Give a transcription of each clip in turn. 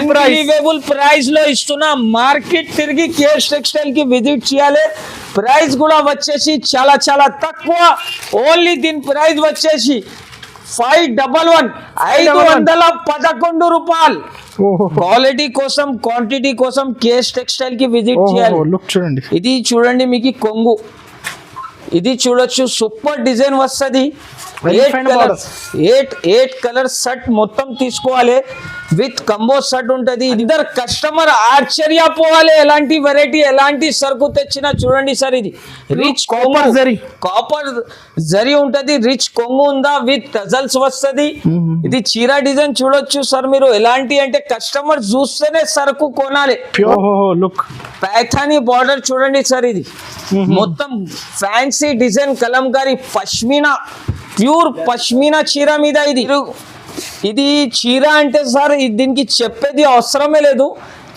Unbelievable price లో ఇస్తున్నా. Market తిరిగి కేఎస్ టెక్స్టైల్ కి విజిట్ చేయాలి. ప్రైస్ కూడా వచ్చేసి చాలా చాలా తక్కువ. ఓన్లీ దీని ప్రైస్ వచ్చేసి 511 511 రూపాయలు. క్వాలిటీ కోసం క్వాంటిటీ కోసం కేఎస్ టెక్స్టైల్ కి విజిట్ చేయాలి. లుక్ చూడండి, ఇది చూడండి మీకు కొంగు, ఇది చూడొచ్చు సూపర్ డిజైన్ వస్తుంది. 8 కలర్ షర్ట్ మొత్తం తీసుకోవాలి విత్ కంబో షర్ట్ ఉంటది. ఇద్దరు కస్టమర్ ఆశ్చర్యపోవాలి ఎలాంటి వెరైటీ ఎలాంటి సరుకు తెచ్చినా. చూడండి సార్, ఇది రిచ్ కాపర్ జరీ ఉంటది. రిచ్ కొంగు ఉందా విత్ టజల్స్ వస్తుంది. ఇది చీర డిజైన్ చూడొచ్చు సార్ మీరు. ఎలాంటి అంటే కస్టమర్ చూస్తేనే సరుకు కొనాలి. పైథానీ బార్డర్ చూడండి సార్, ఇది మొత్తం fancy design Kalamkari pashmina, pure pashmina చీర మీద ఇది చీర అంటే సార్ దీనికి చెప్పేది అవసరమే లేదు.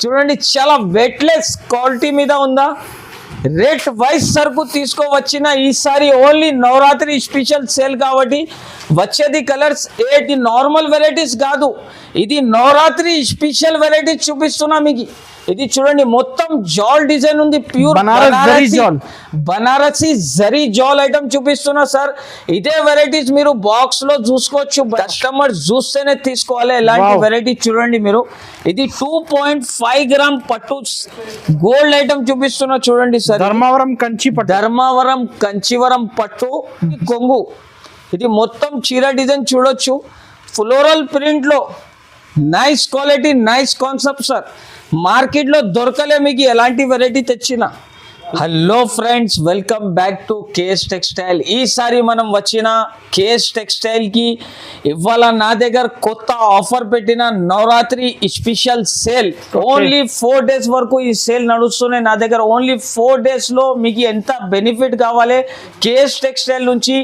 చూడండి చాలా వెయిట్లెస్ క్వాలిటీ మీద ఉందా. రేట్ వైజ్ సరుకు తీసుకోవచ్చిన ఈసారి ఓన్లీ నవరాత్రి స్పెషల్ సేల్ కాబట్టి వచ్చేది కలర్స్ 8 నార్మల్ వెరైటీస్ కాదు. ఇది నవరాత్రి స్పెషల్ వెరైటీస్ చూపిస్తున్నా మీకు. ఇది చూడండి మొత్తం జాల్ డిజైన్ ఉంది. ప్యూర్ బనారసి జరీ జాల్ ఐటమ్ చూపిస్తున్నా సార్. ఇదే వెరైటీస్ మీరు బాక్స్ లో చూసుకోవచ్చు. కస్టమర్ చూస్తేనే తీసుకోవాలి. ఎలాంటి వెరైటీ చూడండి మీరు. ఇది 2.5 గ్రామ్ పట్టు గోల్డ్ ఐటమ్ చూపిస్తున్నా చూడండి సార్. ధర్మవరం కంచివరం పట్టు కొంగు. ఇది మొత్తం చీర డిజైన్ చూడొచ్చు. ఫ్లోరల్ ప్రింట్ లో nice quality nice concept sir. మార్కెట్లో దొరకలే మీకు ఎలాంటి వెరైటీ తెచ్చినా. Hello friends, welcome back to KS textile. ఈసారి మనం వచ్చిన కేఎస్ టెక్స్టైల్ కి ఇవాళ నా దగ్గర కొత్త ఆఫర్ పెట్టిన Navratri special sale. Only 4 days వరకు ఈ సేల్ నడుస్తున్నాయి నా దగ్గర. ఓన్లీ 4 days లో మీకు ఎంత బెనిఫిట్ కావాలి. కేఎస్ టెక్స్టైల్ నుంచి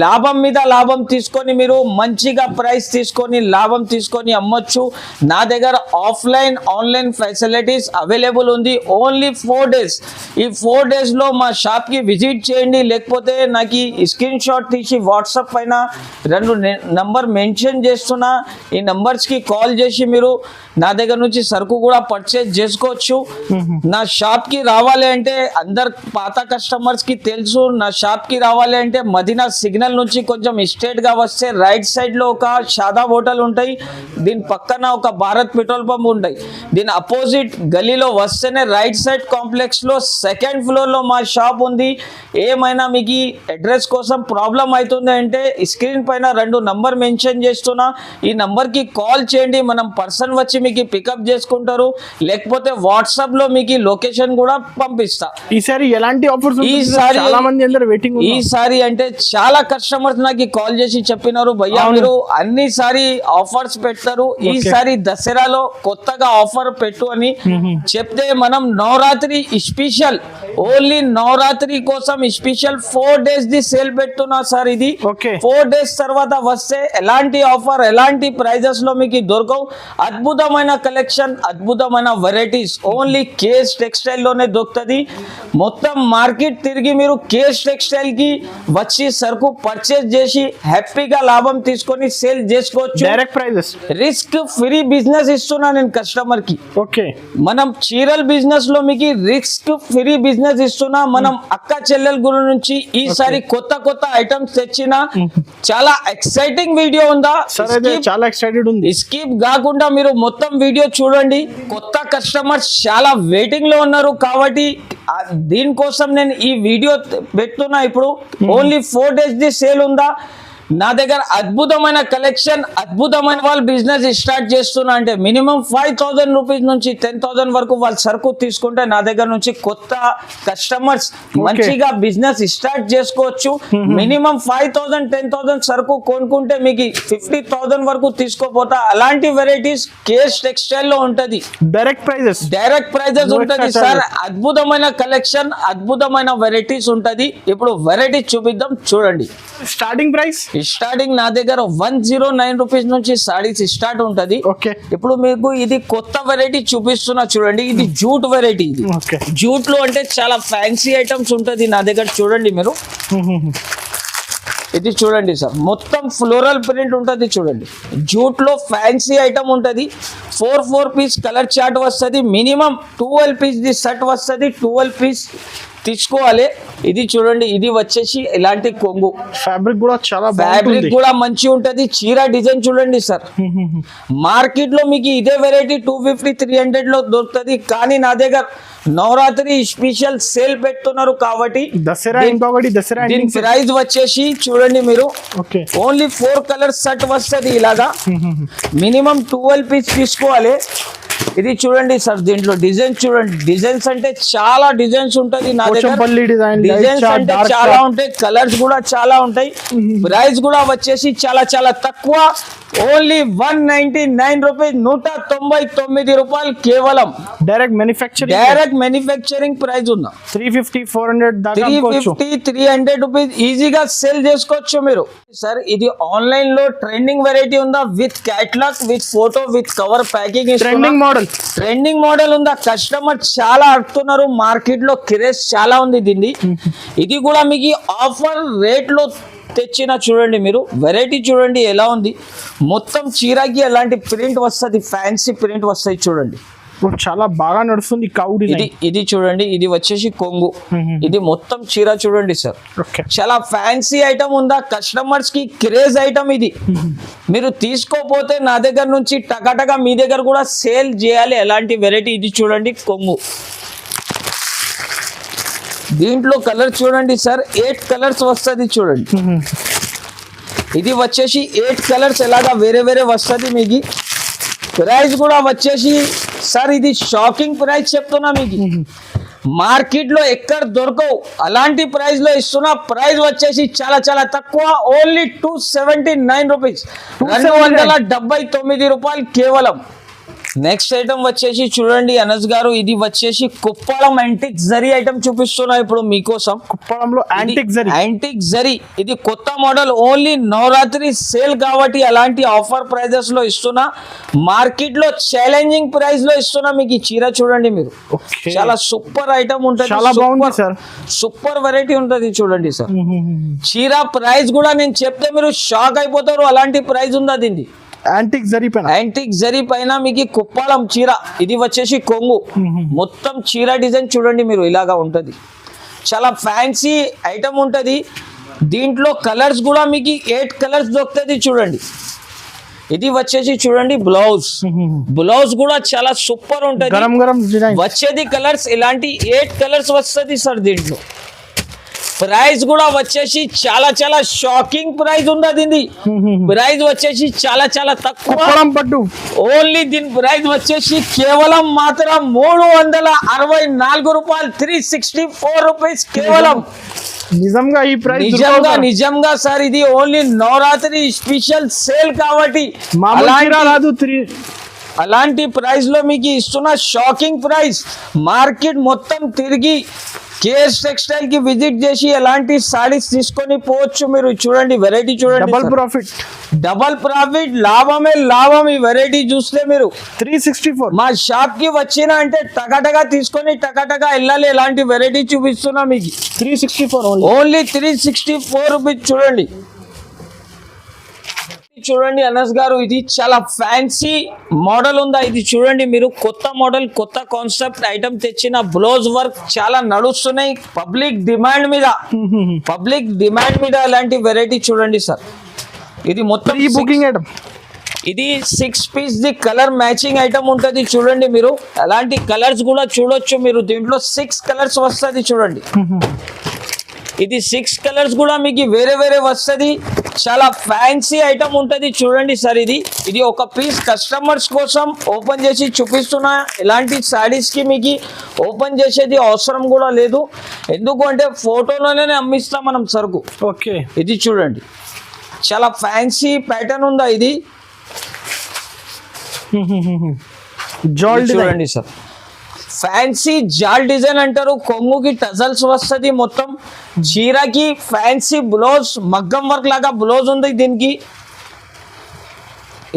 లాభం మీద లాభం తీసుకొని మీరు మంచిగా ప్రైస్ తీసుకొని లాభం తీసుకొని అమ్మొచ్చు. నా దగ్గర ఆఫ్లైన్ ఆన్లైన్ ఫెసిలిటీస్ అవైలబుల్ ఉంది. Only 4 days. ఈ 4 days లో మా షాప్ కి విజిట్ చేయండి. లేకపోతే నాకు స్క్రీన్ షాట్ తీసి వాట్సాప్ పైన 2 నంబర్ మెన్షన్ చేస్తున్నా. ఈ నంబర్స్ కి కాల్ చేసి మీరు నా దగ్గర నుంచి సరుకు కూడా పర్చేజ్ చేసుకోవచ్చు. నా షాప్ కి రావాలి అంటే అందరు పాత కస్టమర్స్ కి తెలుసు. నా షాప్ కి రావాలి అంటే మదీనా సిగ్నల్ నుంచి కొంచెం స్ట్రేట్ గా వస్తే రైట్ సైడ్ లో ఒక షాదాబ్ హోటల్ ఉంటాయి. దీని పక్కన ఒక భారత్ పెట్రోల్ పంప్ ఉంటాయి. దీని అపోజిట్ గలీలో వస్తేనే రైట్ సైడ్ కాంప్లెక్స్ లో 2nd ఫ్లోర్ లో మా షాప్ ఉంది. ఏమైనా మీకు అడ్రస్ కోసం ప్రాబ్లం అవుతుంది అంటే స్క్రీన్ పైన 2 నంబర్ మెన్షన్ చేస్తున్నా. ఈ నంబర్ కి కాల్ చేయండి. మనం పర్సన్ వచ్చి మీకు పికప్ చేసుకుంటారు. లేకపోతే వాట్సాప్ లో మీకు లొకేషన్ కూడా పంపిస్తా. ఈసారి ఎలాంటి ఆఫర్స్? ఈసారి అంటే చాలా కస్టమర్స్ నాకు కాల్ చేసి చెప్పినారు, భయ్యా మీరు అన్నిసారి ఆఫర్స్ పెడతారు, ఈసారి దసరాలో కొత్తగా ఆఫర్ పెట్టు అని చెప్తే మనం నవరాత్రి స్పెషల్ ఓన్లీ నవరాత్రి కోసం స్పెషల్ 4 days ది సేల్ పెట్టున్నా సార్. ఇది 4 days తర్వాత వస్తే ఎలాంటి ఆఫర్ ఎలాంటి ప్రైజెస్ లో మీకు దొరకవు. అద్భుతమైన కలెక్షన్ అద్భుతమైన వెరైటీస్ ఓన్లీ కేఎస్ టెక్స్టైల్ లోనే దొరుకుతుంది. మొత్తం మార్కెట్ తిరిగి మీరు కేఎస్ టెక్స్టైల్ కి వచ్చి సరుకు పర్చేస్ చేసి హ్యాపీగా లాభం తీసుకొని సేల్ చేసుకోవచ్చు. Direct prizes, risk free business ఇస్తున్నా నేను కస్టమర్ కి. మనం చీరల్ బిజినెస్ లో మీకు రిస్క్ ఫ్రీ బిజినెస్ ఇస్తున్నా. మనం అక్క చెల్లెల గురి నుంచి ఈసారి కొత్త కొత్త ఐటమ్స్ తెచ్చిన చాలా ఎక్సైటింగ్ వీడియో ఉందా. చాలా ఎక్సైటెడ్ ఉంది. స్కిప్ కాకుండా మీరు మొత్తం వీడియో చూడండి. కొత్త కస్టమర్స్ చాలా వెయిటింగ్ లో ఉన్నారు కాబట్టి దీనికోసం నేను ఈ వీడియో పెడుతున్నా. ఇప్పుడు ఓన్లీ 4 days ది సేల్ ఉందా. నా దగ్గర అద్భుతమైన కలెక్షన్ అద్భుతమైన వాళ్ళు బిజినెస్ స్టార్ట్ చేస్తున్నా అంటే మినిమం 5,000 రూపీస్ నుంచి 10,000 వరకు వాళ్ళు సరుకు తీసుకుంటే నా దగ్గర నుంచి కొత్త కస్టమర్స్ మంచిగా బిజినెస్ స్టార్ట్ చేసుకోవచ్చు. మినిమం 5,000 10,000 సరుకు కొనుక్కుంటే మీకు 50,000 వరకు తీసుకోపోతా. అలాంటి వెరైటీస్ కేఎస్ టెక్స్టైల్ లో ఉంటది. డైరెక్ట్ ప్రైజెస్ ఉంటది సార్. అద్భుతమైన కలెక్షన్ అద్భుతమైన వెరైటీస్ ఉంటది. ఇప్పుడు వెరైటీస్ చూపిద్దాం చూడండి. స్టార్టింగ్ నా దగ్గర 109 రూపీస్ నుంచి సారీస్ స్టార్ట్ ఉంటది. ఇప్పుడు మీకు ఇది కొత్త వెరైటీ చూపిస్తున్నా చూడండి. ఇది జూట్ వెరైటీ. ఇది జూట్ లో అంటే చాలా ఫ్యాన్సీ ఐటమ్స్ ఉంటది నా దగ్గర చూడండి మీరు. ఇది చూడండి సార్, మొత్తం ఫ్లోరల్ ప్రింట్ ఉంటుంది చూడండి. జూట్ లో ఫ్యాన్సీ ఐటమ్ ఉంటుంది. 4 పీస్ కలర్ చార్ట్ వస్తుంది. మినిమం 12 పీస్ ది సెట్ వస్తుంది. 12 పీస్ తీసుకోవాలి. ఇది చూడండి, ఇది వచ్చేసి ఇలాంటి కొంగు. ఫ్యాబ్రిక్ కూడా చాలా ఫ్యాబ్రిక్ బాగుంది. కూడా మంచి ఉంటది. చీర డిజైన్ చూడండి సార్, మార్కెట్ లో మీకు ఇదే వెరైటీ 250-300 లో దొరుకుతుంది. కానీ నా దగ్గర నవరాత్రి స్పెషల్ సేల్ పెడుతున్నారు కాబట్టి దసరా ఇంకొకటి దసరా దీని ప్రైస్ వచ్చేసి చూడండి మీరు, ఓకే ఓన్లీ 4 కలర్ సెట్ వస్తుంది. ఇలాగా మినిమం 12 పీస్ తీసుకోవాలి. ఇది చూడండి సార్, దీంట్లో డిజైన్ చూడండి. డిజైన్స్ అంటే చాలా డిజైన్స్ ఉంటది నా దగ్గర. పోచంపల్లి డిజైన్, డిజైన్స్ అంటే చాలా ఉంటాయి, కలర్స్ కూడా చాలా ఉంటాయి. ప్రైస్ కూడా వచ్చేసి చాలా చాలా తక్కువ, ఓన్లీ 199 రూపీస్, 199 రూపాయలు కేవలం. Direct manufacturing, direct manufacturing price ఉందా. 350-400 దాకా 350-300 రూపీస్ ఈజీగా సేల్ చేసుకోవచ్చు మీరు. సార్ ఇది ఆన్లైన్ లో ట్రెండింగ్ వెరైటీ ఉందా, with catalogue, with photo, with cover packing. Trending model, trending model ఉందా. కస్టమర్ చాలా అడుగుతున్నారు, మార్కెట్ లో క్రేజ్ చాలా ఉంది దీన్ని. ఇది కూడా మీకు ఆఫర్ రేట్ లో తెచ్చిన చూడండి మీరు. వెరైటీ చూడండి ఎలా ఉంది. మొత్తం చీరకి ఎలాంటి ప్రింట్ వస్తుంది, ఫ్యాన్సీ ప్రింట్ వస్తాయి చూడండి. ఇప్పుడు చాలా బాగా నడుస్తుంది కౌ ఇది డిజైన్. ఇది చూడండి, ఇది వచ్చేసి కొంగు. ఇది మొత్తం చీర చూడండి సార్, ఓకే చాలా ఫ్యాన్సీ ఐటమ్ ఉందా. కస్టమర్స్ కి క్రేజ్ ఐటమ్ ఇది. మీరు తీసుకోపోతే నా దగ్గర నుంచి టకాటగా మీ దగ్గర కూడా సేల్ చేయాలి ఎలాంటి వెరైటీ. ఇది చూడండి కొంగు. దీంట్లో కలర్ చూడండి సార్, 8 కలర్స్ వస్తుంది చూడండి. ఇది వచ్చేసి 8 కలర్స్ ఎలాగా వేరే వేరే వస్తుంది మీకు. ప్రైస్ కూడా వచ్చేసి సార్, ఇది షాకింగ్ ప్రైస్ చెప్తున్నా మీకు. మార్కెట్ లో ఎక్కడ దొరకవు, అలాంటి ప్రైస్ లో ఇస్తున్నా. ప్రైస్ వచ్చేసి చాలా చాలా తక్కువ, ఓన్లీ 279 రూపీస్, 279 రూపాయలు కేవలం. నెక్స్ట్ ఐటమ్ వచ్చేసి చూడండి అనస్ గారు, ఇది వచ్చేసి కుప్పడం యాంటిక్ జరీ ఐటమ్ చూపిస్తున్నా ఇప్పుడు మీకోసం. కుప్పడంలో యాంటిక్ జరీ, యాంటిక్ జరీ ఇది కొత్త మోడల్. ఓన్లీ నవరాత్రి సేల్ కాబట్టి అలాంటి ఆఫర్ ప్రైజెస్ లో ఇస్తున్నా. మార్కెట్ లో ఛాలెంజింగ్ ప్రైస్ లో ఇస్తున్నా మీకు. ఈ చీర చూడండి మీరు, ఓకే చాలా సూపర్ ఐటమ్ ఉంటుంది. చాలా బాగుంది సార్, సూపర్ వెరైటీ ఉంటుంది చూడండి సార్. చీర ప్రైస్ కూడా నేను చెప్తే మీరు షాక్ అయిపోతారు, అలాంటి ప్రైస్ ఉందా దీన్ని. యాంటిక్ జరీ పైన, యాంటిక్ జరీ పైన మీకు కుప్పాలం చీర. ఇది వచ్చేసి కొంగు. మొత్తం చీర డిజైన్ చూడండి మీరు, ఇలాగా ఉంటది. చాలా ఫ్యాన్సీ ఐటమ్ ఉంటది. దీంట్లో కలర్స్ కూడా మీకు 8 కలర్స్ దొరుకుతుంది చూడండి. ఇది వచ్చేసి చూడండి బ్లౌజ్. బ్లౌజ్ కూడా చాలా సూపర్ ఉంటది. గరం గరం డిజైన్ వచ్చేది కలర్స్ ఇలాంటి 8 కలర్స్ వస్తుంది సార్ దీంట్లో. ప్రైస్ కూడా వచ్చేసి చాలా చాలా షాకింగ్ ప్రైస్ ఉందా దీన్ని. ప్రైస్ వచ్చేసి చాలా చాలా తక్కువ, కుప్పడం పట్టు. ఓన్లీ దీని ప్రైస్ వచ్చేసి కేవలం మాత్రం 364 రూపాయలు, 364 రూపీస్ కేవలం. నిజంగా ఈ ప్రైస్ నిజంగా సార్, ఇది ఓన్లీ నవరాత్రి స్పెషల్ సేల్ కాబట్టి అలాంటి ప్రైస్ లో మీకు ఇస్తున్న షాకింగ్ ప్రైస్. మార్కెట్ మొత్తం తిరిగి కేఎస్ టెక్స్టైల్ కి విజిట్ చేసి ఎలాంటి సారీస్ తీసుకొని పోవచ్చు మీరు. చూడండి వెరైటీ చూడండి, డబల్ ప్రాఫిట్, లాభమే లాభం. ఈ వెరైటీ చూస్తే మీరు 364 మా షాప్ కి వచ్చిన అంటే టకాటగా తీసుకొని టకాటగా వెళ్ళాలి. ఎలాంటి వెరైటీ చూపిస్తున్నా మీకు. 364 ఓన్లీ 364 రూపీస్ చూడండి. చూడండి అనస్ గారు, ఇది చాలా ఫ్యాన్సీ మోడల్ ఉందా. ఇది చూడండి మీరు, కొత్త మోడల్, కొత్త కాన్సెప్ట్ ఐటమ్ తెచ్చిన. బ్లౌజ్ వర్క్ చాలా నడుస్తున్నాయి పబ్లిక్ డిమాండ్ మీద అలాంటి వెరైటీ చూడండి సార్. ఇది మొత్తం బుకింగ్ ఐటమ్. ఇది 6 పీస్ ది కలర్ మ్యాచింగ్ ఐటమ్ ఉంటుంది చూడండి మీరు. అలాంటి కలర్స్ కూడా చూడొచ్చు మీరు. దీంట్లో 6 కలర్స్ వస్తుంది చూడండి. ఇది 6 కలర్స్ కూడా మీకు వేరే వేరే వస్తుంది. చాలా ఫ్యాన్సీ ఐటమ్ ఉంటుంది చూడండి సార్. ఇది ఒక పీస్ కస్టమర్స్ కోసం ఓపెన్ చేసి చూపిస్తున్నా. ఇలాంటి సారీస్ కి మీకు ఓపెన్ చేసేది అవసరం కూడా లేదు, ఎందుకంటే ఫోటోలోనే అమ్మిస్తాం మనం సరుకు. ఓకే, ఇది చూడండి, చాలా ఫ్యాన్సీ ప్యాటర్న్ ఉందా. ఇది చూడండి సార్, ఫ్యాన్సీ జాల్ డిజైన్ అంటారు. కొంగుకి టజల్స్ వస్తుంది. మొత్తం చీరకి ఫ్యాన్సీ బ్లౌజ్, మగ్గం వర్క్ లాగా బ్లౌజ్ ఉంది దీనికి.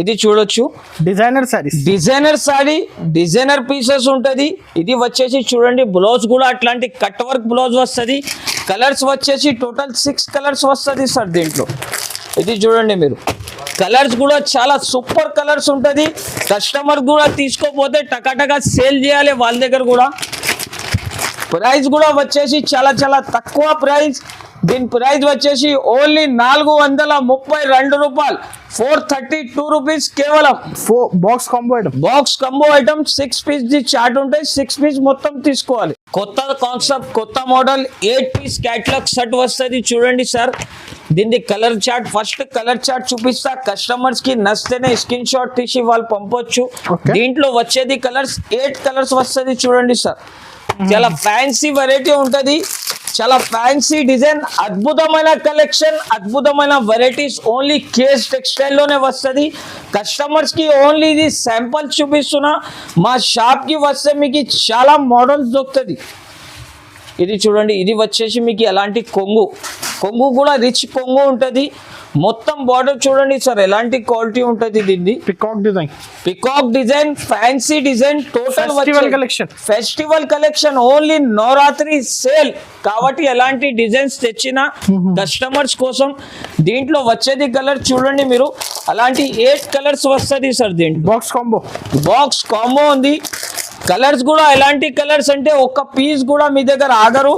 ఇది చూడొచ్చు, డిజైనర్ సారీ, డిజైనర్ పీసెస్ ఉంటది. ఇది వచ్చేసి చూడండి బ్లౌజ్ కూడా అట్లాంటి కట్ వర్క్ బ్లౌజ్ వస్తుంది. కలర్స్ వచ్చేసి టోటల్ 6 కలర్స్ వస్తుంది సార్ దీంట్లో. ఇది చూడండి మీరు, కలర్స్ కూడా చాలా సూపర్ కలర్స్ ఉంటుంది. కస్టమర్ కూడా తీసుకోపోతే టకాటకా సేల్ చేయాలి వాళ్ళ దగ్గర కూడా. ప్రైస్ కూడా వచ్చేసి చాలా చాలా తక్కువ ప్రైస్. దీని ప్రైస్ వచ్చేసి ఓన్లీ 432 రూపాయలు, 432 రూపీస్ కేవలం. Box combo item. Box combo item 6 piece ది చార్ట్ ఉంటాయి, 6 పీస్ మొత్తం తీసుకోవాలి. కొత్త కాన్సెప్ట్, కొత్త మోడల్ 8 పీస్ క్యాటలాగ్ సెట్ వస్తుంది చూడండి సార్. దీని colour chart, first colour chart చూపిస్తా. కస్టమర్స్ కి నచ్చితేనే స్క్రీన్ షాట్ తీసి వాళ్ళు పంపొచ్చు. Okay. దీంట్లో వచ్చేది కలర్స్ 8 కలర్స్ వస్తుంది చూడండి సార్. చాలా ఫ్యాన్సీ వెరైటీ ఉంటది, చాలా ఫ్యాన్సీ డిజైన్, అద్భుతమైన కలెక్షన్, అద్భుతమైన వెరైటీస్ ఓన్లీ కేస్ టెక్స్టైల్ లోనే వస్తుంది. కస్టమర్స్ కి ఓన్లీ ఇది శాంపుల్ చూపిస్తున్నా. మా షాప్ కి వస్తే మీకు చాలా మోడల్స్ దొరుకుతుంది. ఇది చూడండి, ఇది వచ్చేసి మీకు ఎలాంటి కొంగు కూడా రిచ్ కొంగు ఉంటుంది. మొత్తం బార్డర్ చూడండి సార్ ఎలాంటి క్వాలిటీ ఉంటుంది. దీన్ని peacock design, fancy design, total festival collection only Navratri sale కాబట్టి ఎలాంటి డిజైన్స్ తెచ్చిన కస్టమర్స్ కోసం. దీంట్లో వచ్చేది కలర్ చూడండి మీరు, అలాంటి 8 కలర్స్ వస్తుంది సార్. దీంట్లో బాక్స్ కాంబో ఉంది. కలర్స్ కూడా ఎలాంటి కలర్స్ అంటే ఒక్క పీస్ కూడా మీ దగ్గర ఆగరు.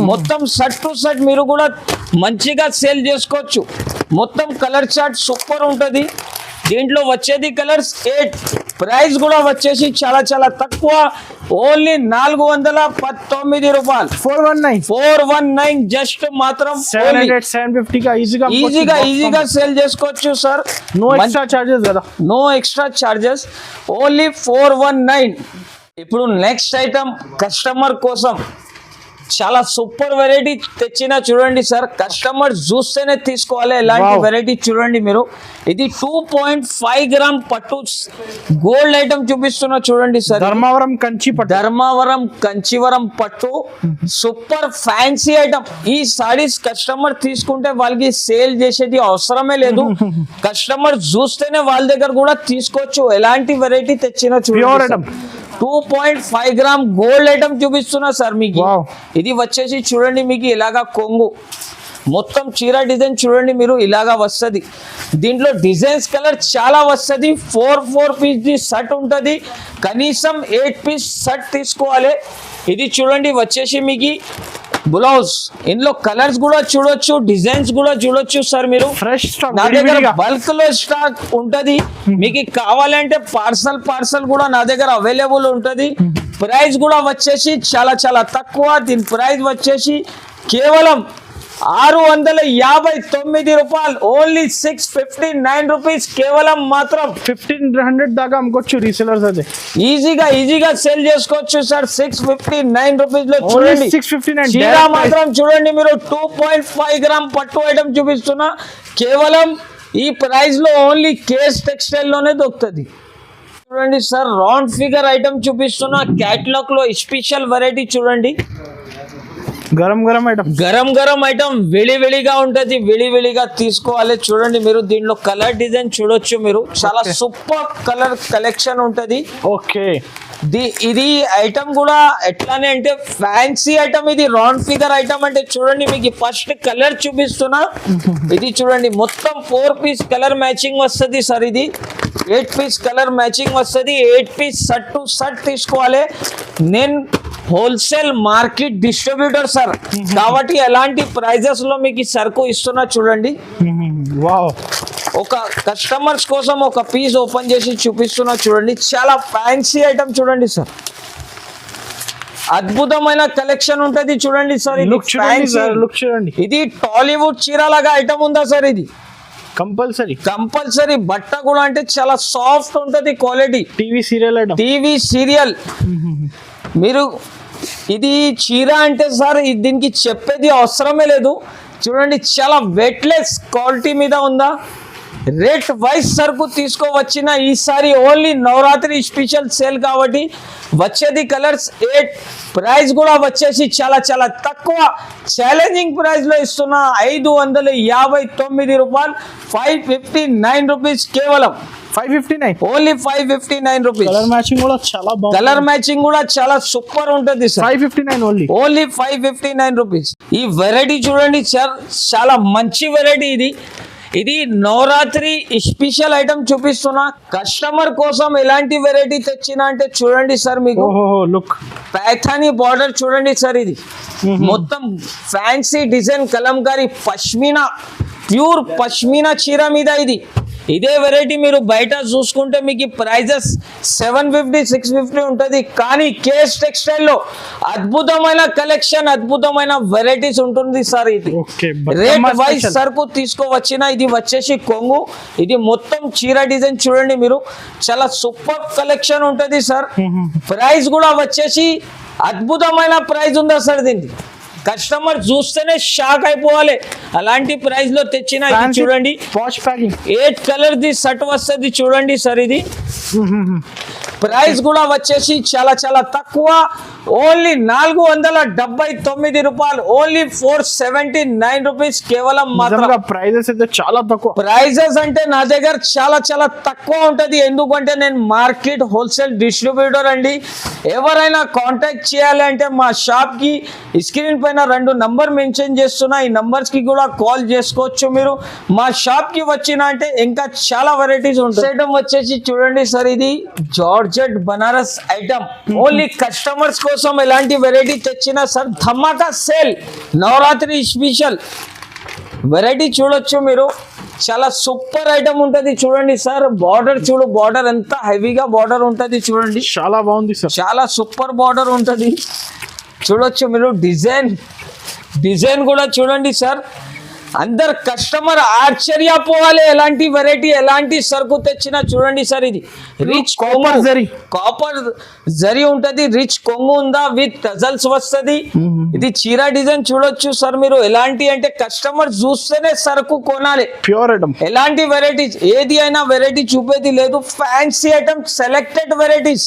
మొత్తం సెట్ టు సెట్ మీరు కూడా మంచిగా సేల్ చేసుకోవచ్చు. మొత్తం కలర్ చార్ట్ సూపర్ ఉంటుంది. దీంట్లో వచ్చేది కలర్స్ 8. ప్రైస్ కూడా వచ్చేసి చాలా చాలా తక్కువ, ఓన్లీ 419 రూపాయలు, 419 జస్ట్ మాత్రం. 750 ఈజీగా సేల్ చేసుకోవచ్చు సార్. నో ఎక్స్ట్రా చార్జెస్ కదా, నో ఎక్స్ట్రా చార్జెస్, ఓన్లీ 419. ఇప్పుడు నెక్స్ట్ ఐటమ్ కస్టమర్ కోసం చాలా సూపర్ వెరైటీ తెచ్చిన చూడండి సార్. కస్టమర్ చూస్తేనే తీసుకోవాలి ఎలాంటి వెరైటీ చూడండి మీరు. ఇది 2.5 గ్రామ్ పట్టు గోల్డ్ ఐటమ్ చూపిస్తున్నా చూడండి సార్. ధర్మవరం కంచివరం పట్టు సూపర్ ఫ్యాన్సీ ఐటమ్. ఈ సారీస్ కస్టమర్ తీసుకుంటే వాళ్ళకి సేల్ చేసేది అవసరమే లేదు. కస్టమర్ చూస్తేనే వాళ్ళ దగ్గర కూడా తీసుకోవచ్చు. ఎలాంటి వెరైటీ తెచ్చిన చూడండి. 2.5 గ్రామ్ గోల్డ్ ఐటమ్ చూపిస్తున్నా సార్ మీకు. ఇది వచ్చేసి చూడండి మీకు ఇలాగా కొంగు, మొత్తం చీర డిజైన్ చూడండి మీరు ఇలాగా వస్తుంది. దీంట్లో డిజైన్స్ కలర్ చాలా వస్తుంది. 4 పీస్ ది సెట్ ఉంటుంది, కనీసం 8 పీస్ సెట్ తీసుకోవాలి. ఇది చూడండి వచ్చేసి మీకు బ్లౌజ్. ఇందులో కలర్స్ కూడా చూడొచ్చు, డిజైన్స్ కూడా చూడొచ్చు సార్ మీరు. ఫ్రెష్ స్టాక్ నా దగ్గర బల్క్ లో స్టాక్ ఉంటది. మీకు కావాలంటే పార్సల్ కూడా నా దగ్గర అవైలబుల్ ఉంటది. ప్రైస్ కూడా వచ్చేసి చాలా చాలా తక్కువ. దీని ప్రైస్ వచ్చేసి కేవలం 659 రూపాయలు, ఓన్లీ 659 రూపీస్ కేవలం. మాత్రం 1500 దాకా అమ్ముకోవచ్చు రీసెలర్స్ అయితే. ఈజీగా సేల్ చేసుకోవచ్చు సార్. 659 రూపీస్ లో చూడండి. 659 చీర మాత్రం చూడండి మీరు. 2.5 గ్రామ్ పట్టు ఐటమ్ చూపిస్తున్నా కేవలం. ఈ ప్రైస్ లో ఓన్లీ కేస్ టెక్స్టైల్ లోనే దొరుకుతుంది. చూడండి సార్, రౌండ్ ఫిగర్ ఐటమ్ చూపిస్తున్నా. క్యాటలాగ్ లో స్పెషల్ వెరైటీ చూడండి. గరం ఐటమ్ వేడిగా ఉంటది, వేడిగా తీసుకోవాలి. చూడండి మీరు, దీంట్లో కలర్ డిజైన్ చూడొచ్చు మీరు. చాలా సూపర్ కలర్ కలెక్షన్ ఉంటది. ఓకే, ఇది ఐటమ్ కూడా ఎట్లానే అంటే ఫ్యాన్సీ ఐటమ్. ఇది రౌండ్ ఫిగర్ ఐటమ్ అంటే చూడండి మీకు ఫస్ట్ కలర్ చూపిస్తున్నా. ఇది చూడండి మొత్తం 4 పీస్ కలర్ మ్యాచింగ్ వస్తుంది సార్. ఇది 8 పీస్ కలర్ మ్యాచింగ్ వస్తుంది. 8 పీస్ సెట్ టు సెట్ తీసుకోవాలి. నేను హోల్సేల్ మార్కెట్ డిస్ట్రిబ్యూటర్ సార్ కాబట్టి ఎలాంటి ప్రైజెస్ లో మీకు సరుకు ఇస్తున్నా చూడండి. ఒక కస్టమర్స్ కోసం ఒక పీస్ ఓపెన్ చేసి చూపిస్తున్నా చూడండి. చాలా ఫ్యాన్సీ ఐటమ్ చూడండి సార్. అద్భుతమైన కలెక్షన్ ఉంటది చూడండి సార్. ఇది టాలీవుడ్ చీర లాగా ఐటమ్ ఉందా సార్. ఇది కంపల్సరీ బట్ట కూడా అంటే చాలా సాఫ్ట్ ఉంటది క్వాలిటీ. టీవీ సీరియల్ మీరు. ఇది చీర అంటే సార్ దీనికి చెప్పేది అవసరమే లేదు. చూడండి చాలా వెయిట్లెస్ క్వాలిటీ మీద ఉందా. రేట్ వైజ్ సరుకు తీసుకోవచ్చిన ఈసారి ఓన్లీ నవరాత్రి స్పెషల్ సేల్ కాబట్టి వచ్చేది కలర్స్ 8. ప్రైస్ కూడా వచ్చేసి చాలా చాలా తక్కువ, ఛాలెంజింగ్ ప్రైస్ లో ఇస్తున్నా. 559 రూపాయలు, 559 రూపీస్ కేవలం. 559. Only 559 rupees. కలర్ మ్యాచింగ్ కూడా చాలా బాగుంది. కలర్ మ్యాచింగ్ కూడా చాలా సూపర్ ఉంటుంది సార్. 559 ఓన్లీ. Only 559 rupees. ఈ వెరైటీ చూడండి సార్, చాలా మంచి వెరైటీ ఇది. ఇది నవరాత్రి స్పెషల్ ఐటమ్ చూపిస్తున్నా. కస్టమర్ కోసం ఎలాంటి వెరైటీ తెచ్చినా అంటే చూడండి సార్, మీకు లుక్ పైథానీ బార్డర్ చూడండి సార్. ఇది మొత్తం fancy design Kalamkari pashmina, pure pashmina చీర మీద ఇది. ఇదే వెరైటీ మీరు బయట చూసుకుంటే మీకు ప్రైజెస్ 750 650 ఉంటుంది. కానీ కేఎస్ టెక్స్టైల్ లో అద్భుతమైన కలెక్షన్, అద్భుతమైన వెరైటీస్ ఉంటుంది సార్. ఇది రేట్ వైజ్ సరుకు తీసుకోవచ్చిన. ఇది వచ్చేసి కొంగు, ఇది మొత్తం చీర డిజైన్ చూడండి మీరు, చాలా సూపర్ కలెక్షన్ ఉంటుంది సార్. ప్రైస్ కూడా వచ్చేసి అద్భుతమైన ప్రైస్ ఉందా సార్. దీనికి కస్టమర్ చూస్తేనే షాక్ అయిపోవాలి, అలాంటి ప్రైస్ లో తెచ్చిన. ఇది చూడండి, wash packing 8 colour the shirt వస్తుంది చూడండి సార్. ఇది ప్రైస్ కూడా వచ్చేసి చాలా చాలా తక్కువ, ఓన్లీ 479 రూపాయలు, ఓన్లీ 479 రూపీస్ కేవలం. మాత్రం ప్రైజెస్ అయితే చాలా తక్కువ. ప్రైజెస్ అంటే నా దగ్గర చాలా చాలా తక్కువ ఉంటది, ఎందుకంటే నేను మార్కెట్ హోల్సేల్ డిస్ట్రిబ్యూటర్ అండి. ఎవరైనా కాంటాక్ట్ చేయాలి అంటే మా షాప్ కి స్క్రీన్ పైన 2 నంబర్ మెన్షన్ చేస్తున్నా, ఈ నంబర్స్ కి కూడా కాల్ చేసుకోవచ్చు మీరు. మా షాప్ కి వచ్చిన అంటే ఇంకా చాలా వెరైటీస్ ఉంటాయి. ఐటమ్ వచ్చేసి చూడండి సార్, ఇది georgette Banaras item. Only customers కోసం ఎలాంటి వెరైటీ తెచ్చినా సార్, ధమాకా సేల్ నవరాత్రి స్పెషల్ వెరైటీ చూడొచ్చు మీరు. చాలా సూపర్ ఐటమ్ ఉంటది చూడండి సార్. బార్డర్ చూడు, బార్డర్ ఎంత హెవీగా బార్డర్ ఉంటది చూడండి, చాలా బాగుంది సార్. చాలా సూపర్ బార్డర్ ఉంటది చూడొచ్చు మీరు. డిజైన్ కూడా చూడండి సార్, అందరు కస్టమర్ ఆశ్చర్యపోవాలి ఎలాంటి వెరైటీ, ఎలాంటి సరుకు తెచ్చినా చూడండి సార్. ఇది rich copper zari, copper zari ఉంటది, రిచ్ కొంగు ఉందా విత్ టజల్స్ వస్తుంది. ఇది చీర డిజైన్ చూడొచ్చు సార్ మీరు. ఎలాంటి అంటే కస్టమర్ చూస్తేనే సరుకు కొనాలి, ప్యూర్ ఐటమ్. ఎలాంటి వెరైటీస్ ఏది అయినా వెరైటీ చూపేది లేదు. Fancy item, selected varieties.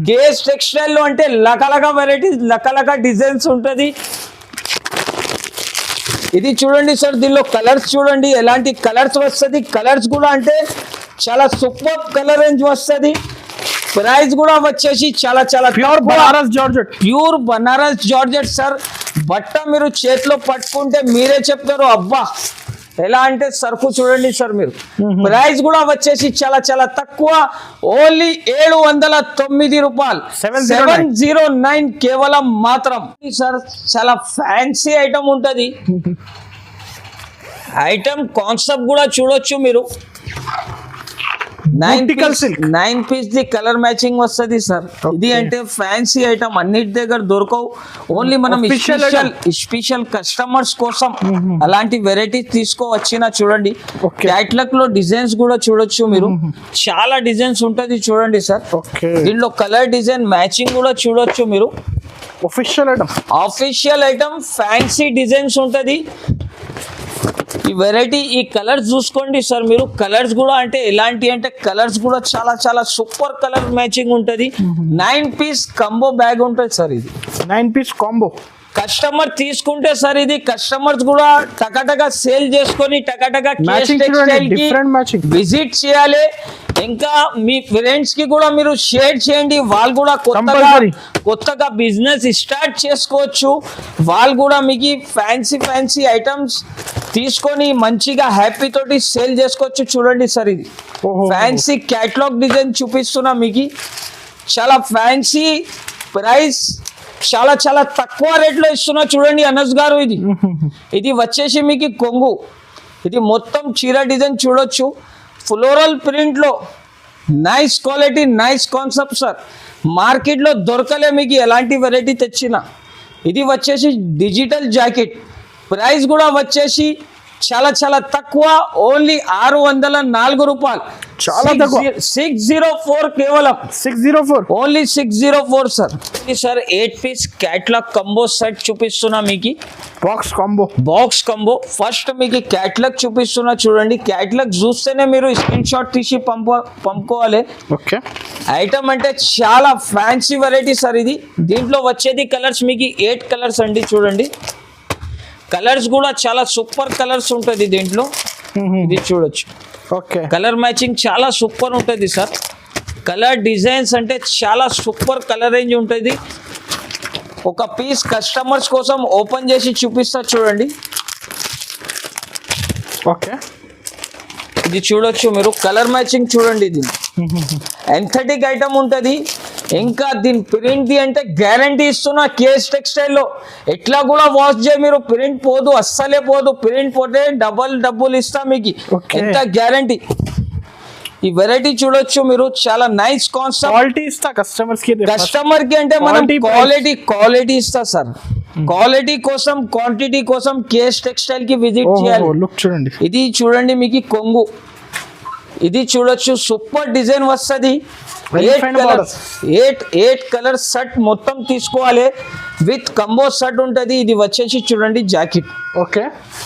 KS textile లో అంటే లకలక వెరైటీస్, లకలక డిజైన్స్ ఉంటది. ఇది చూడండి సార్, దీనిలో కలర్స్ చూడండి ఎలాంటి కలర్స్ వస్తుంది. కలర్స్ కూడా అంటే చాలా సూపర్ కలర్ రేంజ్ వస్తుంది. ప్రైస్ కూడా వచ్చేసి చాలా చాలా pure Banaras georgette, pure Banaras georgette sir. బట్ట మీరు చేతిలో పట్టుకుంటే మీరే చెప్తారు అబ్బా ఎలా అంటే సరుకు చూడండి సార్ మీరు. ప్రైస్ కూడా వచ్చేసి చాలా చాలా తక్కువ, ఓన్లీ 709 రూపాయలు, 709 కేవలం మాత్రం. సార్ చాలా ఫ్యాన్సీ ఐటమ్ ఉంటది. ఐటమ్ కాన్సెప్ట్ కూడా చూడొచ్చు మీరు. 9 పీస్ ది కలర్ మ్యాచింగ్ వస్తుంది సార్. ఇది అంటే ఫ్యాన్సీ ఐటమ్, అన్నిటి దగ్గర దొరకవు. ఓన్లీ మనం స్పెషల్ కస్టమర్స్ కోసం అలాంటి వెరైటీ తీసుకోవచ్చిన. చూడండి క్యాట్లాగ్ లో డిజైన్స్ కూడా చూడొచ్చు మీరు, చాలా డిజైన్స్ ఉంటది చూడండి సార్. దీనిలో కలర్ డిజైన్ మ్యాచింగ్ కూడా చూడొచ్చు మీరు. ఆఫీషియల్ ఐటమ్ ఫ్యాన్సీ డిజైన్స్ ఉంటది. ఈ వెరైటీ, ఈ కలర్స్ చూసుకోండి సార్ మీరు. కలర్స్ కూడా అంటే ఎలాంటి అంటే కలర్స్ కూడా చాలా చాలా సూపర్ కలర్ మ్యాచింగ్ ఉంటది. 9 పీస్ కంబో బ్యాగ్ ఉంటుంది సార్. ఇది 9 పీస్ కాంబో. కస్టమర్ తీసుకుంటే సార్ ఇది కస్టమర్స్ కూడా టకటగా సేల్ చేసుకొని టకటగా విజిట్ చేయాలి. ఇంకా మీ ఫ్రెండ్స్ కి కూడా మీరు షేర్ చేయండి, వాళ్ళు కూడా కొత్తగా బిజినెస్ స్టార్ట్ చేసుకోవచ్చు. వాళ్ళు కూడా మీకు ఫ్యాన్సీ ఐటమ్స్ తీసుకొని మంచిగా హ్యాపీ తోటి సేల్ చేసుకోవచ్చు. చూడండి సార్, ఇది ఫ్యాన్సీ క్యాటలాగ్ డిజైన్ చూపిస్తున్నా మీకు. చాలా ఫ్యాన్సీ, ప్రైస్ చాలా చాలా తక్కువ రేట్ లో ఇస్తున్నా చూడండి అనస్ గారు. ఇది వచ్చేసి మీకు కొంగు, ఇది మొత్తం చీర డిజైన్ చూడొచ్చు. ఫ్లోరల్ ప్రింట్ లో nice quality, nice concept sir. Market లో దొరకలే మీకు ఎలాంటి వెరైటీ తెచ్చినా. ఇది వచ్చేసి డిజిటల్ జాకెట్. ప్రైస్ కూడా వచ్చేసి చాలా చాలా తక్కువ, ఓన్లీ 604 రూపాయలు, చాలా తక్కువ. 604 కేవలం 604, only 604 sir. Sir 8 piece catalogue combo set చూపిస్తున్నా మీకు. బాక్స్ కంబో ఫస్ట్ మీకు క్యాట్లాగ్ చూపిస్తున్నా చూడండి. క్యాట్లాగ్ చూస్తేనే మీరు స్క్రీన్ షాట్ తీసి పంపుకోవాలి. ఐటమ్ అంటే చాలా ఫ్యాన్సీ వెరైటీ సార్. ఇది దీంట్లో వచ్చేది కలర్స్ మీకు 8 కలర్స్ అండి చూడండి. కలర్స్ కూడా చాలా సూపర్ కలర్స్ ఉంటుంది దీంట్లో. ఇది చూడొచ్చు. ఓకే కలర్ మ్యాచింగ్ చాలా సూపర్ ఉంటుంది సార్. కలర్ డిజైన్స్ అంటే చాలా సూపర్ కలర్ రేంజ్ ఉంటుంది. ఒక పీస్ కస్టమర్స్ కోసం ఓపెన్ చేసి చూపిస్తా చూడండి. ఓకే ఇది చూడొచ్చు మీరు, కలర్ మ్యాచింగ్ చూడండి. ఇది ఎంథెటిక్ ఐటమ్ ఉంటుంది. ఇంకా దీని ప్రింట్ అంటే గ్యారంటీ ఇస్తున్నా. కేఎస్ టెక్స్టైల్లో ఎట్లా కూడా వాష్ చేయ మీరు, ప్రింట్ పోదు, అస్సలే పోదు. ప్రింట్ పోతే డబ్బులు ఇస్తా మీకు. Okay. ఎంత గ్యారంటీ. ఈ వెరైటీ చూడొచ్చు మీరు, చాలా నైస్ కాన్సెప్ట్. క్వాలిటీ ఇస్తా కస్టమర్స్ కి. కస్టమర్ కి అంటే మనం Quality క్వాలిటీ ఇస్తా సార్. క్వాలిటీ కోసం, క్వాంటిటీ కోసం కేఎస్ టెక్స్టైల్ కి విజిట్ చేయాలి. లుక్ చూడండి. ఇది చూడండి మీకు కొంగు. ఇది చూడొచ్చు, సూపర్ డిజైన్ వస్తుంది. Very fine borders. 8 colour set మొత్తం తీసుకోవాలి. విత్ కంబో సెట్ ఉంటుంది. ఇది వచ్చేసి చూడండి జాకెట్. ఓకే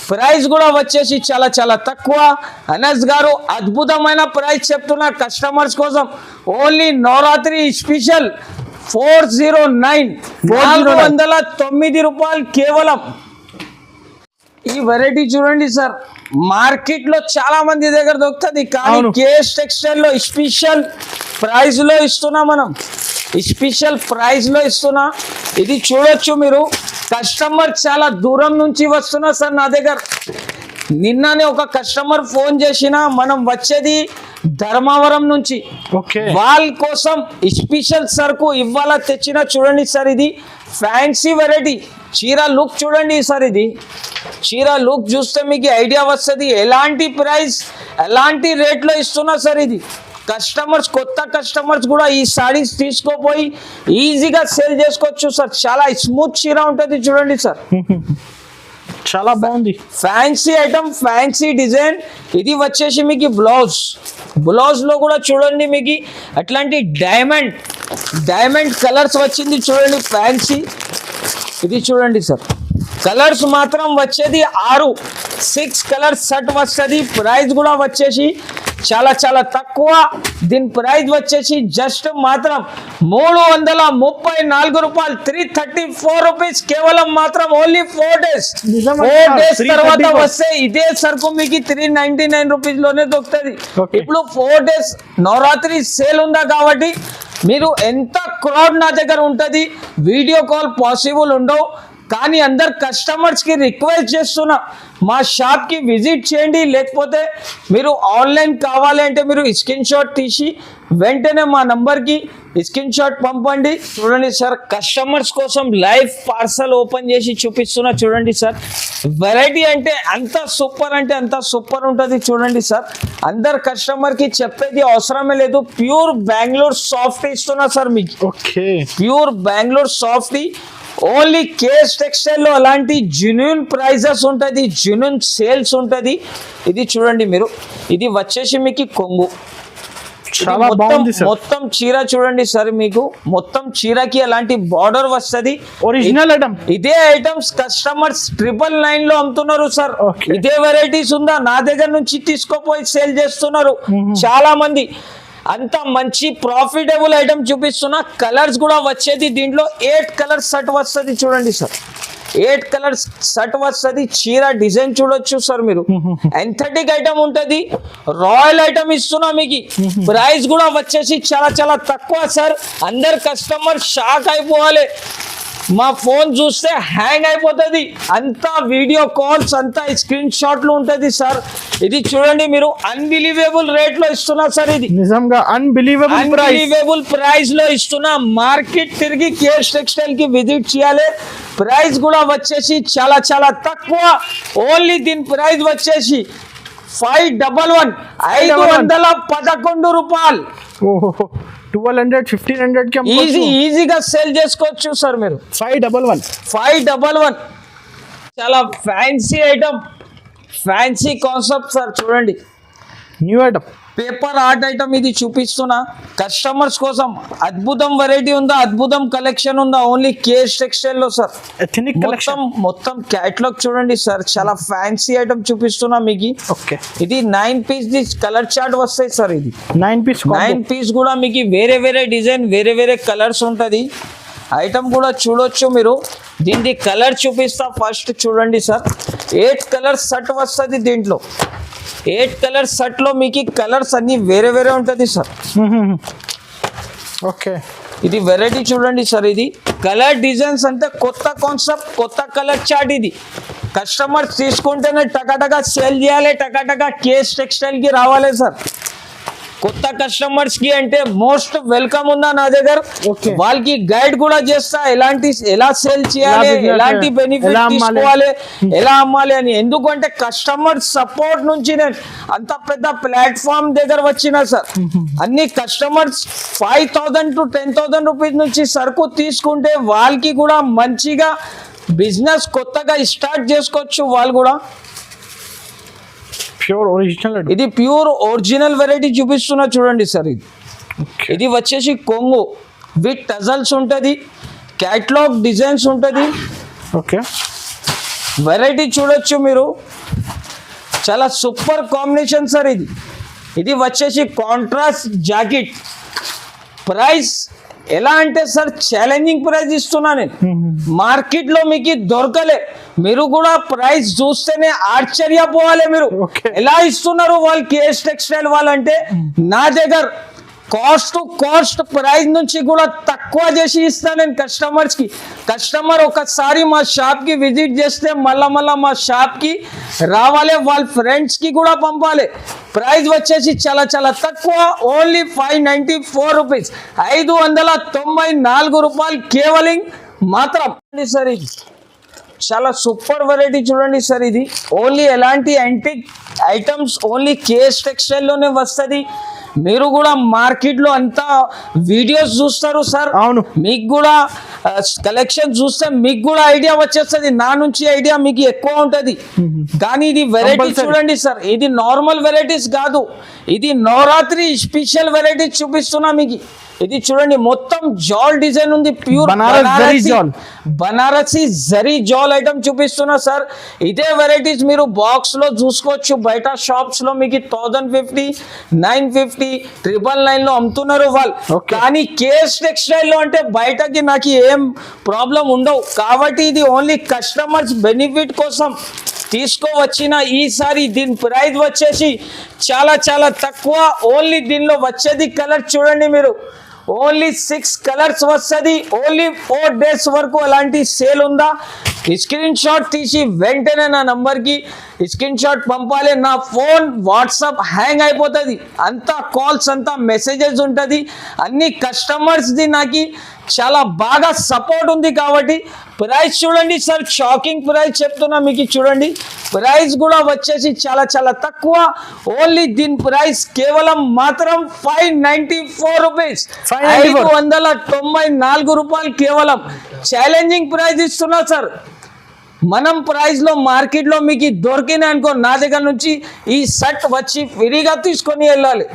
ప్రైస్ కూడా వచ్చేసి చాలా తక్కువ. అనస్ గారు అద్భుతమైన ప్రైస్ చెప్తున్నా కస్టమర్స్ కోసం. ఓన్లీ నవరాత్రి స్పెషల్ 409 రూపాయలు కేవలం. ఈ వెరైటీ చూడండి సార్, మార్కెట్ లో చాలా మంది దగ్గర దొరుకుతుంది, కానీ అవును. కేఎస్ టెక్స్టైల్ లో స్పెషల్ ప్రైస్ లో ఇస్తున్నా మనం. స్పెషల్ ప్రైస్ లో ఇస్తున్నా. ఇది చూడొచ్చు మీరు, కస్టమర్ చాలా దూరం నుంచి వస్తున్నా సార్ నా దగ్గర. నిన్ననే ఒక కస్టమర్ ఫోన్ చేసిన, మనం వచ్చేది ధర్మవరం నుంచి. ఓకే వాళ్ళ కోసం స్పెషల్ సరుకు ఇవాళ తెచ్చిన. చూడండి సార్, ఇది ఫ్యాన్సీ వెరైటీ. చీర లుక్ చూడండి సార్. ఇది చీర లుక్ చూస్తే మీకు ఐడియా వస్తుంది ఎలాంటి ప్రైస్, ఎలాంటి రేట్లో ఇస్తున్నా సార్. ఇది కస్టమర్స్, కొత్త కస్టమర్స్ కూడా ఈ సారీస్ తీసుకోపోయి ఈజీగా సేల్ చేసుకోవచ్చు సార్. చాలా స్మూత్ చీర ఉంటుంది చూడండి సార్. చాలా బాగుంది. Fancy item, fancy design. ఇది వచ్చేసి మీకు బ్లౌజ్ లో కూడా చూడండి మీకు అట్లాంటి డైమండ్ కలర్స్ వచ్చింది చూడండి, ఫ్యాన్సీ. ఇది చూడండి సార్, కలర్స్ మాత్రం వచ్చేది 6 కలర్ సెట్ వస్తుంది. ప్రైస్ కూడా వచ్చేసి చాలా తక్కువ. దీని ప్రైస్ వచ్చేసి జస్ట్ మాత్రం 334 రూపాయలు, 334 రూపీస్ కేవలం. మాత్రం ఓన్లీ 4 డేస్. నిజమా? 4 డేస్ తర్వాత 334. వస్తే ఇదే సరుకు మీకు 399 రూపీస్ లోనే దొరుకుతుంది. Okay. ఇప్పుడు 4 డేస్ నవరాత్రి సేల్ ఉందా కాబట్టి మీరు ఎంత క్రౌడ్ నా దగ్గర ఉంటుంది, వీడియో కాల్ పాసిబుల్ ఉండవు. కానీ అందరు కస్టమర్స్ కి రిక్వెస్ట్ చేస్తున్నా, మా షాప్ కి విజిట్ చేయండి. లేకపోతే మీరు ఆన్లైన్ కావాలి అంటే మీరు స్క్రీన్ షాట్ తీసి వెంటనే మా నంబర్కి స్క్రీన్ షాట్ పంపండి. చూడండి సార్, కస్టమర్స్ కోసం లైవ్ పార్సల్ ఓపెన్ చేసి చూపిస్తున్నా చూడండి సార్. వెరైటీ అంటే అంత సూపర్ ఉంటుంది చూడండి సార్. అందరు కస్టమర్కి చెప్పేది అవసరమే లేదు. ప్యూర్ బెంగళూరు సాఫ్ట్ ఇస్తున్నా సార్ మీకు. Okay pure Bengaluru soft. Only KS textile లో అలాంటి జెన్యూన్ ప్రైజెస్ ఉంటుంది, జెన్యూన్ సేల్స్ ఉంటుంది. ఇది చూడండి మీరు, ఇది వచ్చేసి మీకు కొంగు. ఇది చాలా బాగుంది సార్. మొత్తం చీర చూడండి సార్, మీకు మొత్తం చీరకి అలాంటి బార్డర్ వస్తుంది. Original item. ఇదే ఐటమ్స్ కస్టమర్స్ 999 లో అమ్ముతున్నారు సార్. Okay. ఇదే వెరైటీస్ ఉందా నా దగ్గర నుంచి తీసుకోపోయి సేల్ చేస్తున్నారు చాలా మంది. అంత మంచి ప్రాఫిటబుల్ ఐటమ్ చూపిస్తున్నా. కలర్స్ కూడా వచ్చేది దీంట్లో 8 కలర్ సెట్ వస్తుంది చూడండి సార్. 8 కలర్ సెట్ వస్తుంది. చీర డిజైన్ చూడొచ్చు సార్ మీరు. ఎంథెటిక్ ఐటమ్ ఉంటుంది, రాయల్ ఐటమ్ ఇస్తున్నా మీకు. ప్రైస్ కూడా వచ్చేసి చాలా తక్కువ సార్. అందరు కస్టమర్ షాక్ అయిపోవాలి. మా ఫోన్ చూస్తే హ్యాంగ్ అయిపోతుంది. అంతా వీడియో కాల్స్, అంతా స్క్రీన్ షాట్లు ఉంటుంది సార్. ఇది చూడండి మీరు, అన్బిలీవేబుల్ రేట్ లో ఇస్తున్నా సార్. ఇది నిజంగా అన్బిలీవేబుల్ ప్రైస్ లో ఇస్తున్నా. మార్కెట్ తిరిగి కేఎస్ టెక్స్టైల్ కి విజిట్ చేయాలి. ప్రైస్ కూడా వచ్చేసి చాలా తక్కువ. ఓన్లీ దీని ప్రైస్ వచ్చేసి 511 511 రూపాయలు. 1200 1500 కి ఈజీగా సేల్ చేసుకోవచ్చు సార్ మీరు. 511 చాలా fancy item, fancy concept sir. చూడండి, new item, paper art item ఇది చూపిస్తున్నా కస్టమర్స్ కోసం. అద్భుతం వెరైటీ ఉందా, అద్భుతం కలెక్షన్ ఉందా ఓన్లీ కేఎస్ టెక్స్టైల్ లో సార్. Ethnic collection. మొత్తం క్యాటలాగ్ చూడండి సార్. చాలా ఫ్యాన్సీ ఐటమ్ చూపిస్తున్నా మీకు. ఓకే ఇది 9 పీస్ కలర్ చార్ట్ వస్తాయి సార్. ఇది 9 పీస్ కూడా మీకు వేరే డిజైన్, వేరే కలర్స్ ఉంటుంది. ఐటమ్ కూడా చూడొచ్చు మీరు. దీనికి కలర్ చూపిస్తా. ఫస్ట్ చూడండి సార్, 8 కలర్ సెట్ వస్తుంది దీంట్లో. 8 కలర్ సెట్ లో మీకు కలర్స్ అన్ని వేరే వేరే ఉంటది సార్. ఓకే, ఇది వెరైటీ చూడండి సార్. ఇది కలర్ డిజైన్స్ అంటే కొత్త కాన్సెప్ట్, కొత్త కలర్ చార్ట్. ఇది కస్టమర్స్ తీసుకుంటేనే టకాటకా సేల్ చేయాలి, టకాటకా కేస్ టెక్స్టైల్ కి రావాలి సార్. కొత్త కస్టమర్స్ కి అంటే మోస్ట్ వెల్కమ్ ఉందా నా దగ్గర. Okay. వాళ్ళకి గైడ్ కూడా చేస్తా, ఎలా సేల్ చేయాలి, business ఎలాంటి బెనిఫిట్ ఎలా అమ్మాలి. తీసుకోవాలి, ఎలా అమ్మాలి అని. ఎందుకంటే కస్టమర్ సపోర్ట్ నుంచి నేను అంత పెద్ద ప్లాట్ఫామ్ దగ్గర వచ్చిన సార్. అన్ని కస్టమర్స్ 5,000 to 10,000 రూపీస్ నుంచి సరుకు తీసుకుంటే వాళ్ళకి కూడా మంచిగా బిజినెస్ కొత్తగా స్టార్ట్ చేసుకోవచ్చు వాళ్ళు కూడా. Pure original. ఇది ప్యూర్ ఒరిజినల్ వెరైటీ చూపిస్తున్నా చూడండి సార్. ఇది వచ్చేసి కొంగు విత్ టజల్స్ ఉంటుంది, క్యాట్లాగ్ డిజైన్స్ ఉంటుంది. ఓకే, వెరైటీ చూడొచ్చు మీరు, చాలా సూపర్ కాంబినేషన్ సార్. ఇది వచ్చేసి కాంట్రాస్ట్ జాకెట్. ప్రైస్ ఎలా అంటే సార్ ఛాలెంజింగ్ ప్రైస్ ఇస్తున్నా నేను. మార్కెట్ లో మీకు దొరకలే. మీరు కూడా ప్రైస్ చూస్తేనే ఆశ్చర్యపోవాలి మీరు. Okay. ఎలా ఇస్తున్నారు వాళ్ళు కేఎస్ టెక్స్టైల్ వాళ్ళంటే. నా దగ్గర కాస్ట్ టు కాస్ట్ ప్రైస్ నుంచి కూడా తక్కువ చేసి ఇస్తాను నేను కస్టమర్స్ కి. కస్టమర్ ఒకసారి మా షాప్ కి విజిట్ చేస్తే మళ్ళా మా షాప్ కి రావాలి, వాళ్ళ ఫ్రెండ్స్ కి కూడా పంపాలి. ప్రైస్ వచ్చేసి చాలా చాలా తక్కువ, ఓన్లీ 594 రూపీస్, 594 రూపాయలు కేవలం మాత్రం సార్. ఇది చాలా సూపర్ వెరైటీ చూడండి సార్. ఇది ఓన్లీ ఎలాంటి antique items only KS textile లోనే వస్తుంది. మీరు కూడా మార్కెట్ లో అంతా వీడియోస్ చూస్తారు సార్. అవును. మీకు కూడా కలెక్షన్ చూస్తే మీకు కూడా ఐడియా వచ్చేస్తుంది. నా నుంచి ఐడియా మీకు ఎక్కువ ఉంటది. కానీ ఇది వెరైటీ Compulsory. చూడండి సార్. ఇది నార్మల్ వెరైటీస్ కాదు, ఇది నవరాత్రి స్పెషల్ వెరైటీస్ చూపిస్తున్నా మీకు. ఇది చూడండి మొత్తం జాల్ డిజైన్ ఉంది, ప్యూర్ బనారసి జరీ జాల్ ఐటమ్ చూపిస్తున్నా సార్. ఇదే వెరైటీస్ మీరు బాక్స్ లో చూసుకోవచ్చు. బయట షాప్స్ లో మీకు 1050, 950, 999 లో అమ్ముతున్నారు వాళ్ళు. Okay. కానీ కేఎస్ టెక్స్టైల్ లో అంటే బయటకి నాకు ఏం ప్రాబ్లం ఉండవు. కాబట్టి ఇది ఓన్లీ కస్టమర్స్ బెనిఫిట్ కోసం తీసుకోవచ్చిన ఈసారి దీని ప్రైస్ వచ్చేసి చాలా చాలా తక్కువ. ఓన్లీ దీనిలో వచ్చేది కలర్ చూడండి మీరు, ఓన్లీ 6 కలర్స్ వస్తుంది. ఓన్లీ 4 days వరకు అలాంటి సేల్ ఉందా. స్క్రీన్ షాట్ తీసి వెంటనే నా నంబర్కి స్క్రీన్ షాట్ పంపాలి. నా ఫోన్ వాట్సాప్ హ్యాంగ్ అయిపోతుంది, అంతా కాల్స్ అంతా మెసేజెస్ ఉంటుంది. అన్ని కస్టమర్స్ది నాకు చాలా బాగా సపోర్ట్ ఉంది. కాబట్టి ప్రైస్ చూడండి సార్, షాకింగ్ ప్రైస్ చెప్తున్నా మీకు. చూడండి ప్రైస్ కూడా వచ్చేసి చాలా చాలా తక్కువ. ఓన్లీ దీని ప్రైస్ కేవలం మాత్రం 594 రూపీస్, 594 రూపాయలు కేవలం. ఛాలెంజింగ్ ప్రైస్ ఇస్తున్నా సార్. మనం ప్రైస్ లో మార్కెట్ లో మీకు దొరికినాయి అనుకో, నా దగ్గర నుంచి ఈ సెట్ వచ్చి ఫ్రీగా తీసుకొని వెళ్ళాలి.